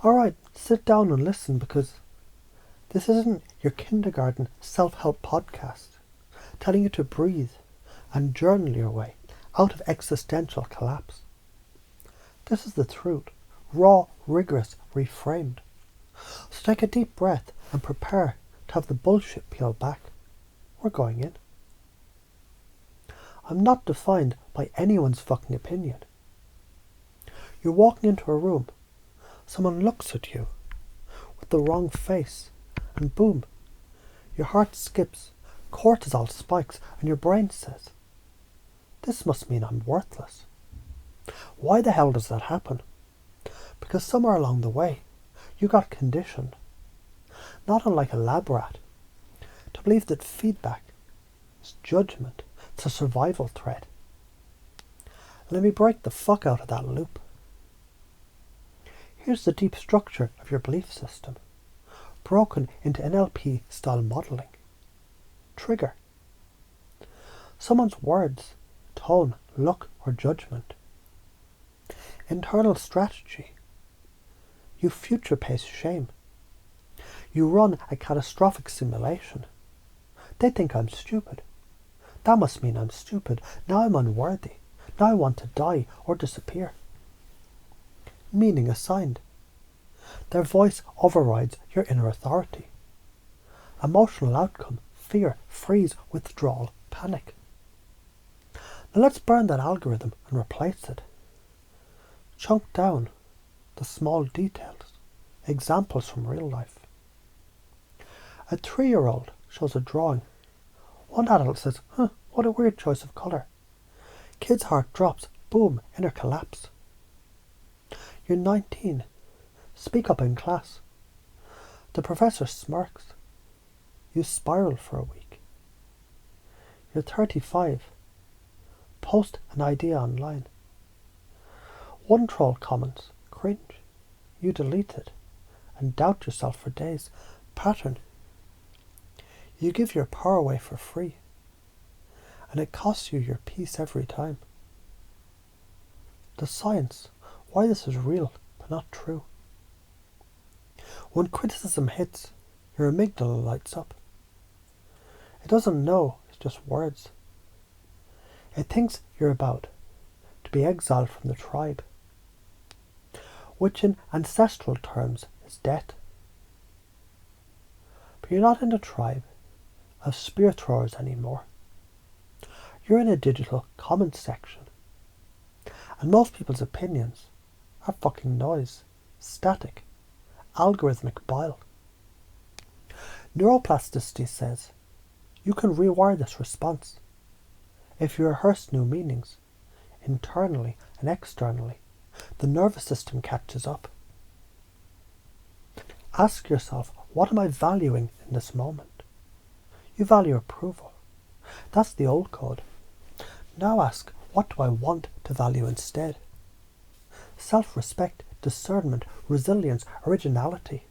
Alright, sit down and listen, because this isn't your kindergarten self-help podcast telling you to breathe and journal your way out of existential collapse. This is the truth, raw, rigorous, reframed. So take a deep breath and prepare to have the bullshit peeled back. We're going in. I'm not defined by anyone's fucking opinion. You're walking into a room, someone looks at you with the wrong face, and boom, your heart skips, cortisol spikes, and your brain says, this must mean I'm worthless. Why the hell does that happen? Because somewhere along the way, you got conditioned, not unlike a lab rat, to believe that feedback is judgment, it's a survival threat. Let me break the fuck out of that loop. Here's the deep structure of your belief system, broken into NLP-style modelling. Trigger. Someone's words, tone, look, or judgment. Internal strategy. You future-pace shame. You run a catastrophic simulation. They think I'm stupid. That must mean I'm stupid. Now I'm unworthy. Now I want to die or disappear. Meaning assigned. Their voice overrides your inner authority. Emotional outcome, fear, freeze, withdrawal, panic. Now let's burn that algorithm and replace it. Chunk down the small details, examples from real life. A 3-year-old shows a drawing. One adult says, what a weird choice of colour. Kid's heart drops, boom, inner collapse. You're 19. Speak up in class. The professor smirks. You spiral for a week. You're 35. Post an idea online. One troll comments, cringe. You delete it and doubt yourself for days. Pattern. You give your power away for free, and it costs you your peace every time. The science, why this is real but not true. When criticism hits, your amygdala lights up. It doesn't know it's just words. It thinks you're about to be exiled from the tribe, which in ancestral terms is death. But you're not in the tribe of spear throwers anymore. You're in a digital comments section. And most people's opinions are fucking noise, static, algorithmic bile. Neuroplasticity says you can rewire this response. If you rehearse new meanings, internally and externally, the nervous system catches up. Ask yourself, what am I valuing in this moment? You value approval. That's the old code. Now ask, what do I want to value instead? Self-respect, discernment, resilience, originality.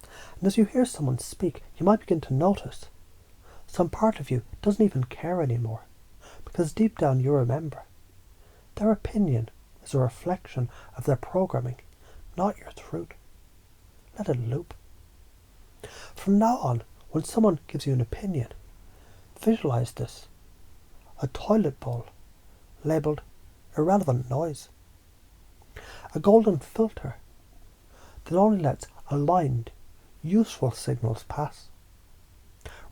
And as you hear someone speak, you might begin to notice some part of you doesn't even care anymore, because deep down you remember. Their opinion is a reflection of their programming, not your truth. Let it loop. From now on, when someone gives you an opinion, visualize this. A toilet bowl labelled irrelevant noise. A golden filter that only lets aligned, useful signals pass.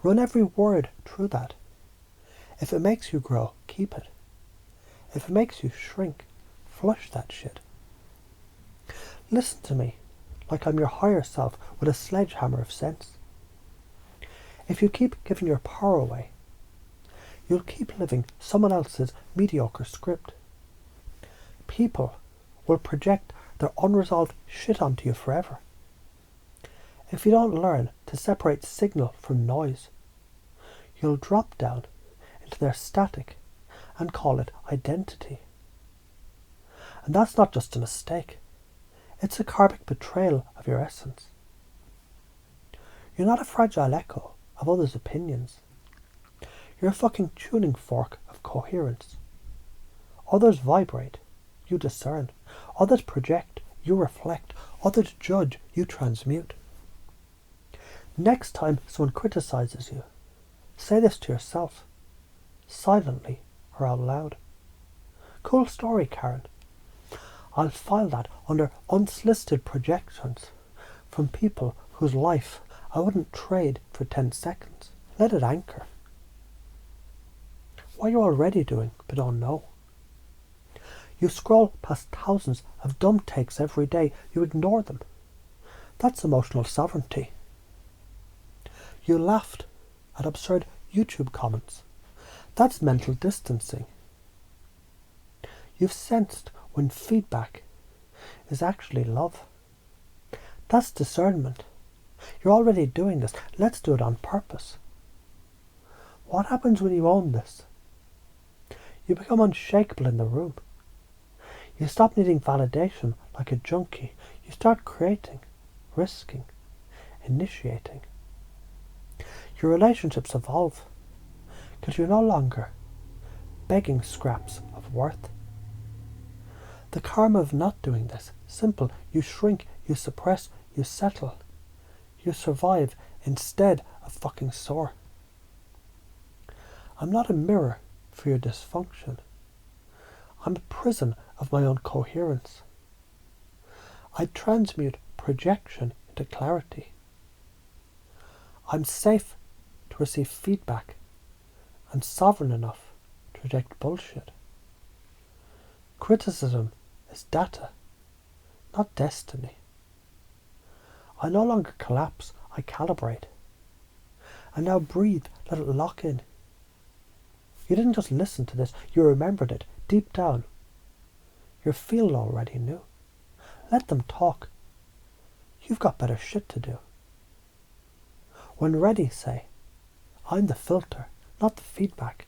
Run every word through that. If it makes you grow, keep it. If it makes you shrink, flush that shit. Listen to me like I'm your higher self with a sledgehammer of sense. If you keep giving your power away, you'll keep living someone else's mediocre script. People will project their unresolved shit onto you forever. If you don't learn to separate signal from noise, you'll drop down into their static and call it identity. And that's not just a mistake. It's a karmic betrayal of your essence. You're not a fragile echo of others' opinions. You're a fucking tuning fork of coherence. Others vibrate, you discern. Others project, you reflect. Others judge, you transmute. Next time someone criticizes you, say this to yourself, silently or out loud. Cool story, Karen. I'll file that under unsolicited projections from people whose life I wouldn't trade for 10 seconds. Let it anchor. What you're already doing but don't know. You scroll past thousands of dumb takes every day. You ignore them. That's emotional sovereignty. You laughed at absurd YouTube comments. That's mental distancing. You've sensed when feedback is actually love. That's discernment. You're already doing this. Let's do it on purpose. What happens when you own this? You become unshakable in the room. You stop needing validation like a junkie. You start creating, risking, initiating. Your relationships evolve because you're no longer begging scraps of worth. The karma of not doing this, simple. You shrink, you suppress, you settle. You survive instead of fucking soar. I'm not a mirror for your dysfunction. I'm a prison of my own coherence. I transmute projection into clarity. I'm safe to receive feedback and sovereign enough to reject bullshit. Criticism is data, not destiny. I no longer collapse, I calibrate. And now breathe, let it lock in. You didn't just listen to this, you remembered it deep down. Your field already knew. Let them talk. You've got better shit to do. When ready, say, I'm the filter, not the feedback.